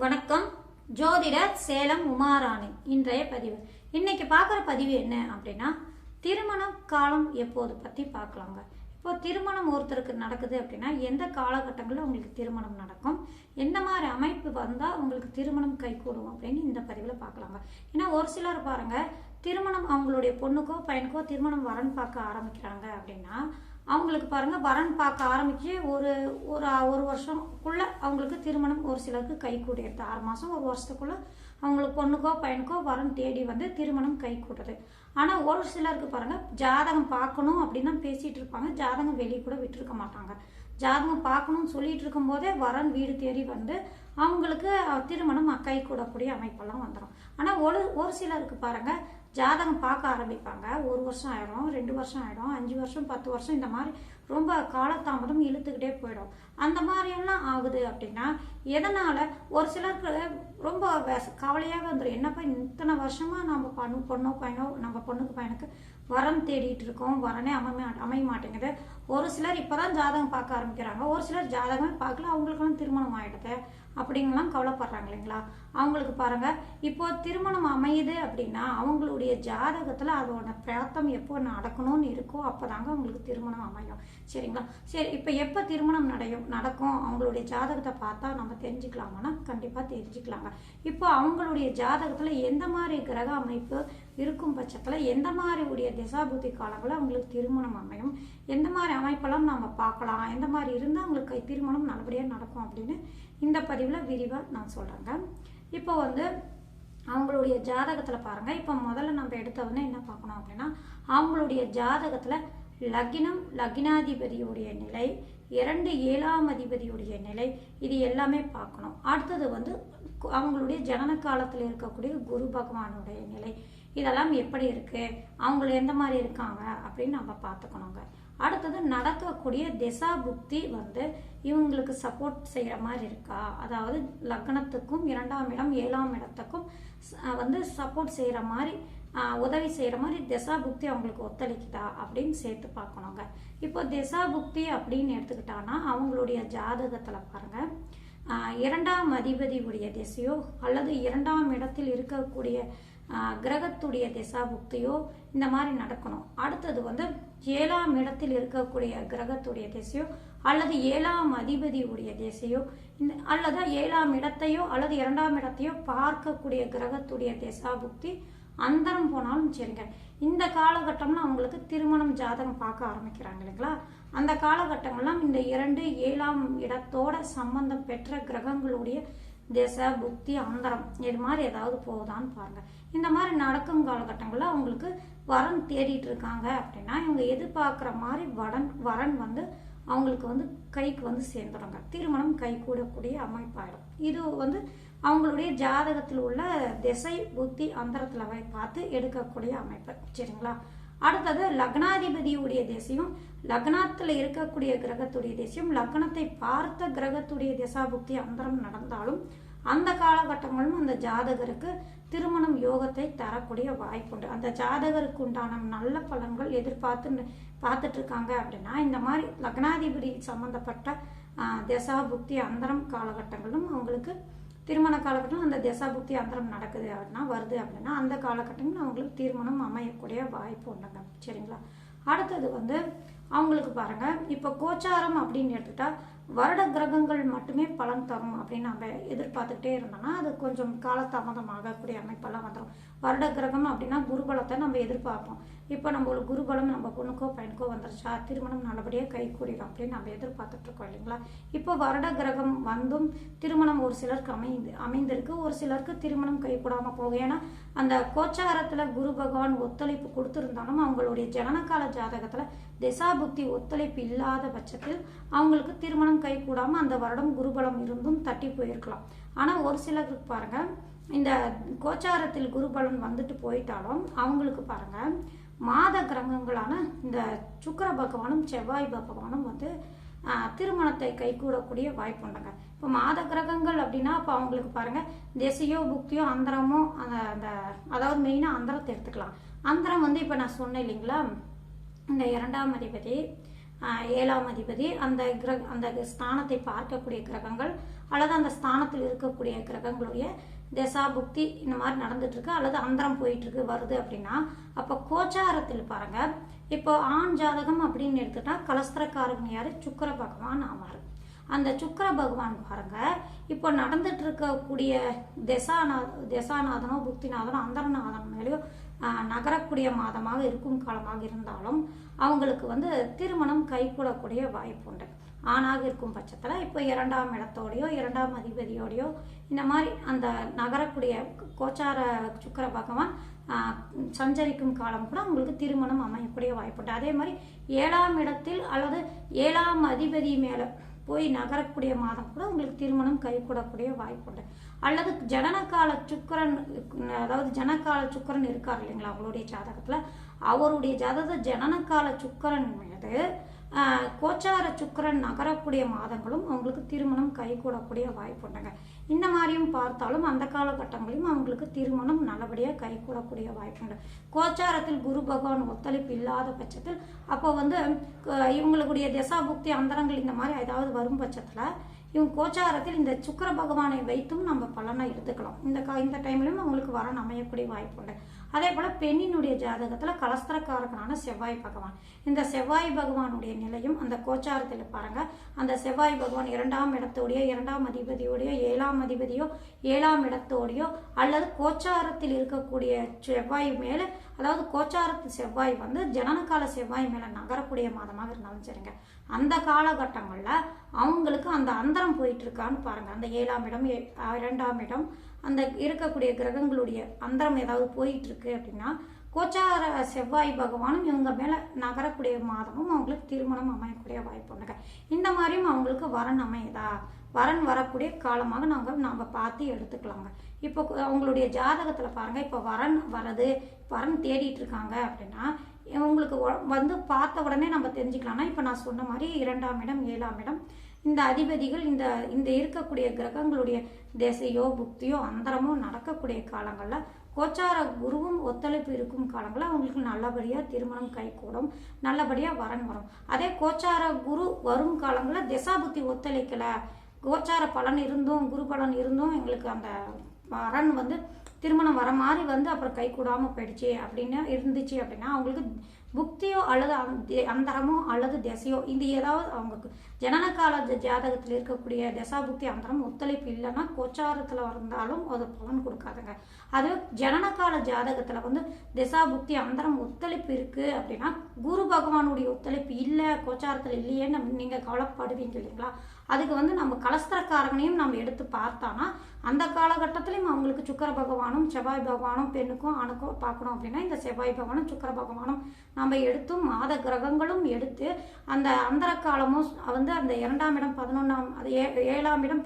வணக்கம். ஜோதிடர் சேலம் உமாராணி. இன்றைய பதிவு. இன்னைக்கு பார்க்குற பதிவு என்ன அப்படின்னா, திருமண காலம் எப்போது பற்றி பார்க்கலாங்க. இப்போ திருமணம் ஒருத்தருக்கு நடக்குது அப்படின்னா எந்த காலகட்டங்களில் உங்களுக்கு திருமணம் நடக்கும், எந்த மாதிரி அமைப்பு வந்தால் உங்களுக்கு திருமணம் கைகூடும் அப்படின்னு இந்த பதிவில் பார்க்கலாங்க. ஏன்னா ஒரு சிலர் பாருங்க, திருமணம் அவங்களுடைய பொண்ணுக்கோ பையனுக்கோ திருமணம் வரன் பார்க்க ஆரம்பிக்கிறாங்க அப்படின்னா அவங்களுக்கு பாருங்க வரன் பார்க்க ஆரம்பிச்சு ஒரு ஒரு வருஷம்குள்ள அவங்களுக்கு திருமணம் ஒரு சிலருக்கு கைகூடிடுது. 6 மாதம் ஒரு வருஷத்துக்குள்ள அவங்களுக்கு பொண்ணுக்கோ பையனுக்கோ வரன் தேடி வந்து திருமணம் கைகூடுது. ஆனால் ஒரு சிலருக்கு பாருங்க ஜாதகம் பார்க்கணும் அப்படின்னு தான் பேசிட்டு இருப்பாங்க, ஜாதகம் வெளியே கூட விட்டுருக்க மாட்டாங்க. ஜாதகம் பார்க்கணும்னு சொல்லிட்டு இருக்கும் போதே வரன் வீடு தேடி வந்து அவங்களுக்கு திருமணம் கைகூடக்கூடிய அமைப்பெல்லாம் வந்துடும். ஆனால் ஒரு சிலருக்கு பாருங்க ஜாதகம் பார்க்க ஆரம்பிப்பாங்க, 1 வருஷம் ஆயிடும், 2 வருஷம் ஆயிடும், 5 வருஷம் 10 வருஷம் இந்த மாதிரி ரொம்ப காலதாமதம் இழுத்துக்கிட்டே போயிடும். அந்த மாதிரியெல்லாம் ஆகுது அப்படின்னா எதனால ஒரு சிலருக்கு ரொம்ப கவலையாக வந்துடும். என்னப்பா இத்தனை வருஷமா நம்ம பொண்ணோ பையனோ நம்ம பொண்ணுக்கு பையனுக்கு வரன் தேடிட்டு இருக்கோம், வரனே அமைய மாட்டேங்குது. ஒரு சிலர் இப்பதான் ஜாதகம் பார்க்க ஆரம்பிக்கிறாங்க, ஒரு சிலர் ஜாதகமே பார்க்கல, அவங்களுக்கெல்லாம் திருமணம் ஆயிடுது அப்படிங்கலாம் கவலைப்படுறாங்க இல்லைங்களா. அவங்களுக்கு பாருங்க இப்போ திருமணம் அமையுது அப்படின்னா அவங்களுடைய ஜாதகத்துல அதோட பிராத்தம் எப்போ நடக்கணும்னு இருக்கோ அப்பதாங்க அவங்களுக்கு திருமணம் அமையும். சரிங்களா. சரி, இப்போ எப்போ திருமணம் நடக்கும் அவங்களுடைய ஜாதகத்தை பார்த்தா நம்ம தெரிஞ்சுக்கலாமான்னா கண்டிப்பா தெரிஞ்சுக்கலாங்க. இப்போ அவங்களுடைய ஜாதகத்துல எந்த மாதிரி கிரக அமைப்பு இருக்கும் பட்சத்துல எந்த மாதிரி உடைய திசாபுத்தி காலங்களில் அவங்களுக்கு திருமணம் அமையும், எந்த மாதிரி அமைப்பெல்லாம் நம்ம பார்க்கலாம், எந்த மாதிரி இருந்தால் அவங்களுக்கு திருமணம் நல்லபடியாக நடக்கும் அப்படின்னு இந்த பதிவில் விரிவாக நான் சொல்கிறேங்க. இப்போ அவங்களுடைய ஜாதகத்தில் பாருங்கள். இப்போ முதல்ல நம்ம எடுத்தவொடனே என்ன பார்க்கணும் அப்படின்னா அவங்களுடைய ஜாதகத்தில் லக்னம், லக்னாதிபதியுடைய நிலை, 2 7ஆம் அதிபதியுடைய நிலை, இது எல்லாமே பார்க்கணும். அடுத்தது அவங்களுடைய ஜனன காலத்தில் இருக்கக்கூடிய குரு பகவானுடைய நிலை, இதெல்லாம் எப்படி இருக்கு, அவங்க எந்த மாதிரி இருக்காங்க அப்படின்னு நம்ம பார்த்துக்கணுங்க. அடுத்தது நடக்கக்கூடிய திசா புக்தி இவங்களுக்கு சப்போர்ட் செய்யற மாதிரி இருக்கா, அதாவது லக்னத்துக்கும் 2ஆம் இடம் 7ஆம் இடத்துக்கும் சப்போர்ட் செய்யற மாதிரி உதவி செய்யற மாதிரி திசா புக்தி அவங்களுக்கு ஒத்துழைக்குதா அப்படின்னு சேர்த்து பார்க்கணுங்க. இப்போ திசா புக்தி அப்படின்னு எடுத்துக்கிட்டான்னா அவங்களுடைய ஜாதகத்துல பாருங்க 2ஆம் அதிபதியுடைய திசையோ அல்லது 2ஆம் இடத்தில் இருக்கக்கூடிய கிரகத்துடைய திசா புக்தியோ இந்த மாதிரி நடக்கணும். அடுத்தது 7ஆம் இடத்தில் இருக்கக்கூடிய கிரகத்துடைய திசையோ அல்லது 7ஆம் அதிபதியுடைய திசையோ அல்லது 7ஆம் இடத்தையோ அல்லது 2ஆம் இடத்தையோ பார்க்கக்கூடிய கிரகத்துடைய திசா புக்தி அந்தரம் போனாலும் சரிங்க. இந்த காலகட்டம்லாம் அவங்களுக்கு திருமணம் ஜாதகம் பார்க்க ஆரம்பிக்கிறாங்க இல்லைங்களா. அந்த காலகட்டங்கள்லாம் இந்த 2 7ஆம் இடத்தோட சம்பந்தம் பெற்ற கிரகங்களுடைய திசை புக்தி அந்தரம் இது மாதிரி ஏதாவது போகுதான்னு பாருங்க. இந்த மாதிரி நடக்கும் காலகட்டங்களில் அவங்களுக்கு வரன் தேடிட்டு இருக்காங்க அப்படின்னா இவங்க எதிர்பார்க்குற மாதிரி வரன் அவங்களுக்கு கைக்கு சேர்ந்துடுங்க, திருமணம் கை கூடக்கூடிய அமைப்பாயிடும். இது அவங்களுடைய ஜாதகத்தில் உள்ள திசை புத்தி அந்தரத்துல பார்த்து எடுக்கக்கூடிய அமைப்பு. சரிங்களா. அடுத்தது லக்னாதிபதியுடைய திசையும் லக்னத்துல இருக்கக்கூடிய கிரகத்துடைய திசையும் லக்னத்தை பார்த்த கிரகத்துடைய திசா புக்தி அந்தரம் நடந்தாலும் அந்த காலகட்டங்களும் அந்த ஜாதகருக்கு திருமணம் யோகத்தை தரக்கூடிய வாய்ப்புண்டு. அந்த ஜாதகருக்கு உண்டான நல்ல பலன்கள் பார்த்துட்டு இருக்காங்க அப்படின்னா இந்த மாதிரி லக்னாதிபதி சம்பந்தப்பட்ட திசா புக்தி அந்தரம் காலகட்டங்களும் அவங்களுக்கு திருமண காலகட்டம் அந்த திசா புக்தி அந்தரம் நடக்குது அப்படின்னா வருது அப்படின்னா அந்த காலகட்டங்கள் அவங்களுக்கு திருமணம் அமையக்கூடிய வாய்ப்பு உண்டுங்க. சரிங்களா. அடுத்தது அவங்களுக்கு பாருங்க இப்போ கோச்சாரம் அப்படின்னு எடுத்துட்டா வருட கிரகங்கள் மட்டுமே பலன் தரும் அப்படின்னு நம்ம எதிர்பார்த்துக்கிட்டே இருந்தோம்னா அது கொஞ்சம் காலதாமதம் ஆகக்கூடிய அமைப்பெல்லாம் வந்துடும். வருட கிரகம் அப்படின்னா குருபலத்தை நம்ம எதிர்பார்ப்போம். இப்போ நம்மளுக்கு குருபலம் நம்ம பொண்ணுக்கோ பையனுக்கோ வந்துருச்சா திருமணம் நல்லபடியாக கை கூடிடும் அப்படின்னு நம்ம எதிர்பார்த்துட்டு இருக்கோம் இல்லைங்களா. இப்போ வருட கிரகம் திருமணம் ஒரு சிலருக்கு அமைந்திருக்கு, ஒரு சிலருக்கு திருமணம் கை கூடாம போகும். ஏன்னா அந்த கோச்சாரத்துல குரு பகவான் ஒத்துழைப்பு கொடுத்திருந்தாலும் அவங்களுடைய ஜனனகால ஜாதகத்துல திசா புக்தி ஒத்துழைப்பு இல்லாத பட்சத்தில் அவங்களுக்கு திருமணம் கை கூடாம அந்த வருடம் குருபலம் இருந்தும் தட்டி போயிருக்கலாம். ஆனா ஒரு சிலருக்கு பாருங்க இந்த கோச்சாரத்தில் குருபலன் போயிட்டாலும் அவங்களுக்கு பாருங்க மாத கிரகங்களான இந்த சுக்கிர பகவானும் செவ்வாய் பகவானும் திருமணத்தை கைகூடக்கூடிய வாய்ப்பு உண்டுங்க. இப்போ மாத கிரகங்கள் அப்படின்னா இப்போ அவங்களுக்கு பாருங்க திசையோ புக்தியோ அந்தரமோ அந்த அதாவது மெயினா அந்தரத்தை எடுத்துக்கலாம். அந்தரம் இப்போ நான் சொன்னேன் இல்லைங்களா, இந்த 2ஆம் அதிபதி 7ஆம் அதிபதி, அந்த ஸ்தானத்தை பார்க்கக்கூடிய கிரகங்கள் அல்லது அந்த ஸ்தானத்தில் இருக்கக்கூடிய கிரகங்களுடைய தசா புக்தி இந்த மாதிரி நடந்துட்டு இருக்கு அல்லது அந்தரம் போயிட்டு இருக்கு வருது அப்படின்னா, அப்போ கோச்சாரத்தில் பாருங்க, இப்போ ஆண் ஜாதகம் அப்படின்னு எடுத்துட்டா கலஸ்திரக்காரகன் யாரு? சுக்கிர பகவான் ஆவார். அந்த சுக்கிர பகவான் பாருங்க, இப்போ நடந்துட்டு இருக்கக்கூடிய தசாநாதனோ புக்திநாதனோ அந்தரநாதன் மேலேயோ நகரக்கூடிய மாதமாக இருக்கும் காலமாக இருந்தாலும் அவங்களுக்கு வந்து திருமணம் கைகூடக்கூடிய வாய்ப்பு உண்டு. ஆணாக இருக்கும் பட்சத்தில் இப்போ 2ஆம் இடத்தோடையோ 2ஆம் அதிபதியோடையோ இந்த மாதிரி அந்த நகரக்கூடிய கோச்சார சுக்கிர பகவான் சஞ்சரிக்கும் காலம் கூட உங்களுக்கு திருமணம் அமையக்கூடிய வாய்ப்புண்டு. அதே மாதிரி 7ஆம் இடத்தில் அல்லது 7ஆம் அதிபதி மேலே போய் நகரக்கூடிய மாதம் கூட உங்களுக்கு திருமணம் கைகூடக்கூடிய வாய்ப்புண்டு. அல்லது ஜனனகால சுக்கிரன், அதாவது ஜனகால சுக்கிரன் இருக்கார் இல்லைங்களா அவங்களுடைய ஜாதகத்தில், அவருடைய ஜாதக ஜனனகால சுக்கிரன் மீது கோச்சார சுக்கிரன் நகரக்கூடிய மாதங்களும் அவங்களுக்கு திருமணம் கைகூடக்கூடிய வாய்ப்புண்டுங்க. இந்த மாதிரியும் பார்த்தாலும் அந்த காலகட்டங்களிலும் அவங்களுக்கு திருமணம் நல்லபடியாக கைகூடக்கூடிய வாய்ப்புண்டு. கோச்சாரத்தில் குரு பகவான் ஒத்துழைப்பு இல்லாத பட்சத்தில் அப்போ வந்து இவங்களுடைய தசாபுக்தி அந்தரங்கள் இந்த மாதிரி ஏதாவது வரும் பட்சத்தில் இவங்க கோச்சாரத்தில் இந்த சுக்கிர பகவானை வைத்தும் நம்ம பலனை எடுத்துக்கலாம். இந்த டைம்லையும் அவங்களுக்கு வரன் அமையக்கூடிய வாய்ப்புண்டு. அதே போல பெண்ணினுடைய ஜாதகத்துல கலஸ்திரக்காரகனான செவ்வாய் பகவான், இந்த செவ்வாய் பகவானுடைய நிலையும் அந்த கோச்சாரத்தில் பாருங்க, அந்த செவ்வாய் பகவான் 2ஆம் இடத்தோடையோ 2ஆம் அதிபதியோடையோ 7ஆம் அதிபதியோ 7ஆம் இடத்தோடையோ அல்லது கோச்சாரத்தில் இருக்கக்கூடிய செவ்வாய் மேல, அதாவது கோச்சாரத்து செவ்வாய் வந்து ஜனனகால செவ்வாய் மேல நகரக்கூடிய மாதமாக இருந்தாலும் சரிங்க, அந்த காலகட்டங்கள்ல அவங்களுக்கு அந்த அந்தரம் போயிட்டு இருக்கான்னு பாருங்க. அந்த 7ஆம் இடம் 2ஆம் இடம் அந்த இருக்கக்கூடிய கிரகங்களுடைய அந்தரம் ஏதாவது போயிட்டு இருக்கு அப்படின்னா கோச்சார செவ்வாய் பகவானும் இவங்க மேல நகரக்கூடிய மாதமும் அவங்களுக்கு திருமணம் அமையக்கூடிய வாய்ப்பு உண்டுங்க. இந்த மாதிரியும் அவங்களுக்கு வரன் அமையுதா, வரன் வரக்கூடிய காலமாக நாம பார்த்து எடுத்துக்கலாங்க. இப்போ அவங்களுடைய ஜாதகத்துல பாருங்க, இப்போ வரன் வரது, வரன் தேடிட்டு இருக்காங்க அப்படின்னா உங்களுக்கு வந்து பார்த்த உடனே நம்ம தெரிஞ்சுக்கலாம்னா, இப்போ நான் சொன்ன மாதிரி 2ஆம் இடம் 7ஆம் இடம் இந்த அதிபதிகள் இந்த இருக்கக்கூடிய கிரகங்களுடைய தேசையோ புக்தியோ அந்தரமோ நடக்கக்கூடிய காலங்களில் கோச்சார குருவும் ஒத்துழைப்பு இருக்கும் காலங்களில் அவங்களுக்கு நல்லபடியாக திருமணம் கைகூடும், நல்லபடியாக வரன் வரும். அதே கோச்சார குரு வரும் காலங்களில் தசாபுத்தி ஒத்துழைக்கலை, கோச்சார பலன் இருந்தும் குரு பலன் இருந்தும் எங்களுக்கு அந்த வரன் வந்து திருமணம் வர மாதிரி வந்து அப்புறம் கை கூடாமல் போயிடுச்சு அப்படின்னு இருந்துச்சு அப்படின்னா அவங்களுக்கு புக்தியோ அல்லது அந்தரமோ அல்லது திசையோ இந்த ஏதாவது அவங்களுக்கு ஜனனகால ஜாதகத்தில் இருக்கக்கூடிய தசா புக்தி அந்தரம் ஒத்துழைப்பு இல்லைன்னா கோச்சாரத்தில் இருந்தாலும் அது பலன் கொடுக்காதுங்க. அது ஜனனகால ஜாதகத்தில் வந்து தசா புக்தி அந்தரம் ஒத்துழைப்பு இருக்கு அப்படின்னா குரு பகவானுடைய ஒத்துழைப்பு இல்லை, கோச்சாரத்தில் இல்லையேன்னு நீங்கள் கவலைப்படுவீங்க இல்லைங்களா. அதுக்கு வந்து நம்ம கலஸ்திரக்காரகனையும் நம்ம எடுத்து பார்த்தானா அந்த காலகட்டத்திலையும் அவங்களுக்கு சுக்கிர பகவானும் செவ்வாய் பகவானும் பெண்ணுக்கும் ஆணுக்கும் பார்க்கணும் அப்படின்னா இந்த செவ்வாய் பகவானும் சுக்கிர பகவானும் நம்ம எடுத்தும் மாத கிரகங்களும் எடுத்து அந்த அந்தர காலமும் வந்து அந்த 2ஆம் இடம் 11ஆம் அது 7ஆம் இடம்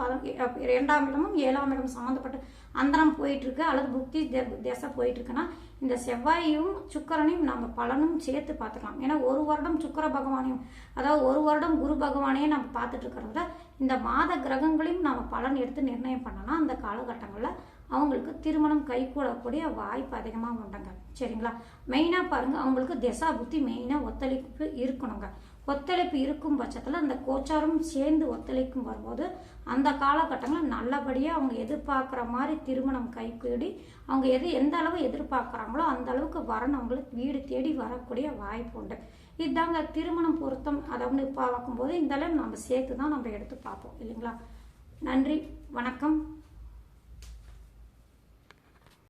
2ஆம் இடமும் 7ஆம் இடம் சம்மந்தப்பட்டு அந்தரம் போயிட்டு இருக்கு அல்லது புக்தி திசை போயிட்டு இருக்குன்னா இந்த செவ்வாயையும் சுக்கிரனையும் நம்ம பலனும் சேர்த்து பார்த்துக்கலாம். ஏன்னா ஒரு வருடம் சுக்கிர பகவானையும் அதாவது ஒரு வருடம் குரு பகவானையும் நம்ம பார்த்துட்டு இருக்கிறத இந்த மாத கிரகங்களையும் நம்ம பலன் எடுத்து நிர்ணயம் பண்ணோம்னா அந்த காலகட்டங்களில் அவங்களுக்கு திருமணம் கைகூடக்கூடிய வாய்ப்பு அதிகமாக உண்டுங்க. சரிங்களா. மெயினாக பாருங்க, அவங்களுக்கு தசா புத்தி மெயினாக ஒத்துழைப்பு இருக்கணுங்க. ஒத்துழைப்பு இருக்கும் பட்சத்தில் அந்த கோச்சாரம் சேர்ந்து ஒத்துழைக்கும் வரும்போது அந்த காலகட்டங்களில் நல்லபடியாக அவங்க எதிர்பார்க்குற மாதிரி திருமணம் கைகூடி அவங்க எந்த அளவு எதிர்பார்க்குறாங்களோ அந்த அளவுக்கு வரணும் அவங்களுக்கு வீடு தேடி வரக்கூடிய வாய்ப்பு உண்டு. இதுதாங்க திருமணம் பொருத்தம். அதை வந்து பார்க்கும்போது இந்த அளவு நம்ம சேர்த்து தான் நம்ம எடுத்து பார்ப்போம் இல்லைங்களா. நன்றி, வணக்கம்.